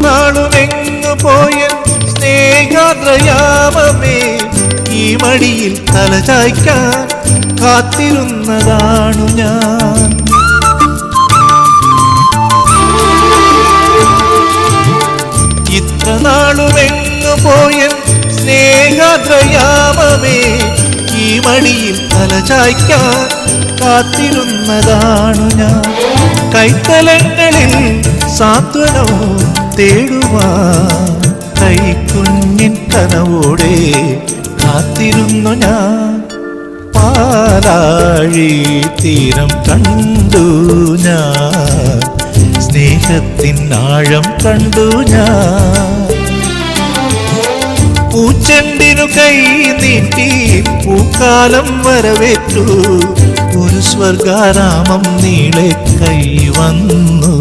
നാളുമെങ്ങു പോയ സ്നേഹാദ്രയാമമേ, ഈ മടിയിൽ തലചായ്ക്കാൻ കാത്തിരുന്നതാണു ഞാൻ. ഇത്ര നാളുമെങ്ങു പോയ സ്നേഹാദ്രയാമമേ, ഈ മടിയിൽ തലചായ്ക്കാൻ കാത്തിരുന്നതാണു ഞാൻ. കൈത്തലങ്ങളിൽ സാന്ത്വനവും തേടുവാൻ കൈക്കുഞ്ഞിൻ കനവോടെ കാത്തിരുന്നു ഞാൻ. പാലാഴി തീരം കണ്ടു ഞാൻ, സ്നേഹത്തിൻ ആഴം കണ്ടു ഞാൻ. പൂച്ചെണ്ടിനു കൈ നീട്ടി പൂക്കാലം വരവേറ്റു, ഒരു സ്വർഗാരാമം നീളെ കൈ വന്നു.